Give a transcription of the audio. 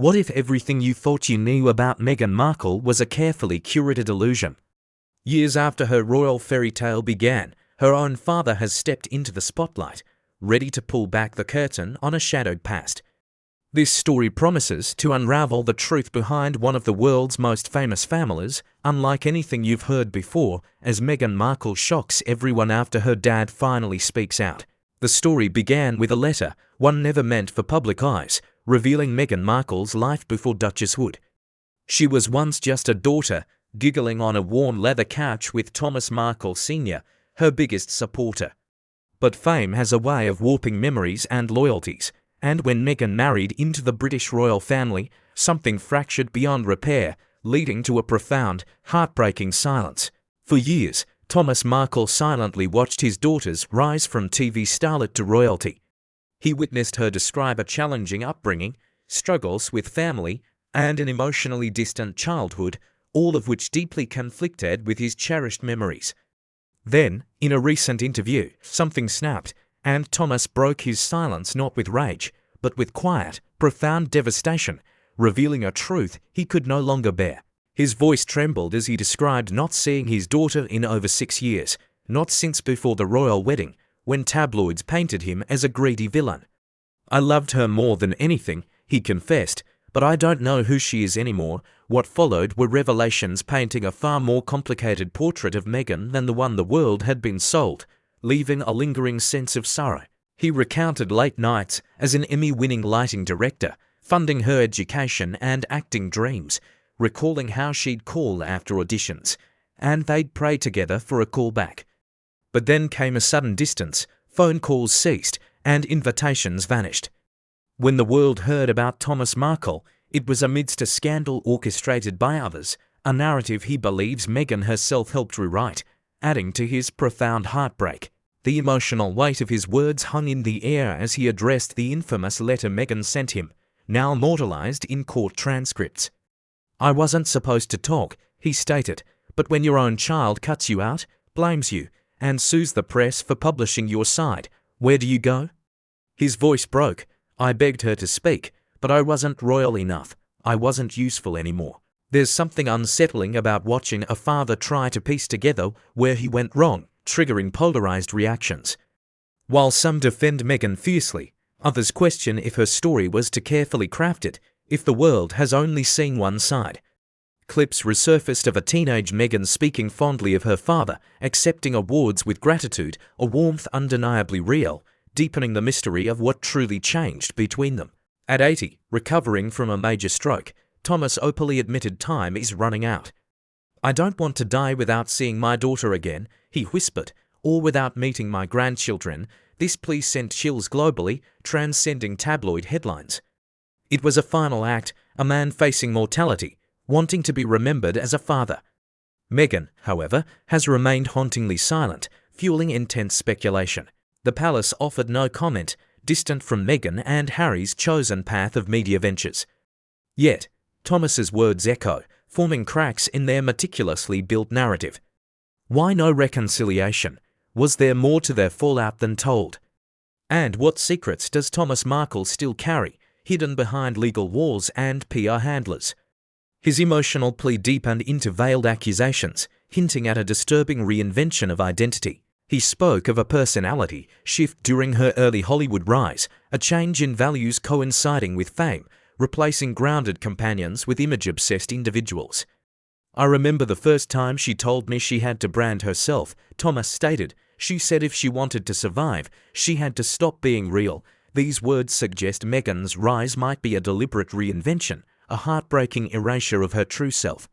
What if everything you thought you knew about Meghan Markle was a carefully curated illusion? Years after her royal fairy tale began, her own father has stepped into the spotlight, ready to pull back the curtain on a shadowed past. This story promises to unravel the truth behind one of the world's most famous families, unlike anything you've heard before, as Meghan Markle shocks everyone after her dad finally speaks out. The story began with a letter, one never meant for public eyes, revealing Meghan Markle's life before Duchesshood. She was once just a daughter, giggling on a warm leather couch with Thomas Markle Sr., her biggest supporter. But fame has a way of warping memories and loyalties, and when Meghan married into the British royal family, something fractured beyond repair, leading to a profound, heartbreaking silence. For years, Thomas Markle silently watched his daughters rise from TV starlet to royalty. He witnessed her describe a challenging upbringing, struggles with family, and an emotionally distant childhood, all of which deeply conflicted with his cherished memories. Then, in a recent interview, something snapped, and Thomas broke his silence not with rage, but with quiet, profound devastation, revealing a truth he could no longer bear. His voice trembled as he described not seeing his daughter in over 6 years, not since before the royal wedding, when tabloids painted him as a greedy villain. "I loved her more than anything," he confessed, "but I don't know who she is anymore." What followed were revelations painting a far more complicated portrait of Meghan than the one the world had been sold, leaving a lingering sense of sorrow. He recounted late nights as an Emmy-winning lighting director, funding her education and acting dreams, recalling how she'd call after auditions, and they'd pray together for a call back. But then came a sudden distance, phone calls ceased, and invitations vanished. When the world heard about Thomas Markle, it was amidst a scandal orchestrated by others, a narrative he believes Meghan herself helped rewrite, adding to his profound heartbreak. The emotional weight of his words hung in the air as he addressed the infamous letter Meghan sent him, now immortalized in court transcripts. "I wasn't supposed to talk," he stated, "but when your own child cuts you out, blames you, and sues the press for publishing your side, where do you go?" His voice broke. "I begged her to speak, but I wasn't royal enough. I wasn't useful anymore." There's something unsettling about watching a father try to piece together where he went wrong, triggering polarized reactions. While some defend Meghan fiercely, others question if her story was too carefully crafted, if the world has only seen one side. Clips resurfaced of a teenage Meghan speaking fondly of her father, accepting awards with gratitude, a warmth undeniably real, deepening the mystery of what truly changed between them. At 80, recovering from a major stroke, Thomas openly admitted time is running out. "I don't want to die without seeing my daughter again," he whispered, "or without meeting my grandchildren." This plea sent chills globally, transcending tabloid headlines. It was a final act, a man facing mortality, wanting to be remembered as a father. Meghan, however, has remained hauntingly silent, fueling intense speculation. The palace offered no comment, distant from Meghan and Harry's chosen path of media ventures. Yet, Thomas's words echo, forming cracks in their meticulously built narrative. Why no reconciliation? Was there more to their fallout than told? And what secrets does Thomas Markle still carry, hidden behind legal walls and PR handlers? His emotional plea deepened into veiled accusations, hinting at a disturbing reinvention of identity. He spoke of a personality shift during her early Hollywood rise, a change in values coinciding with fame, replacing grounded companions with image-obsessed individuals. "I remember the first time she told me she had to brand herself," Thomas stated. "She said if she wanted to survive, she had to stop being real." These words suggest Meghan's rise might be a deliberate reinvention, a heartbreaking erasure of her true self.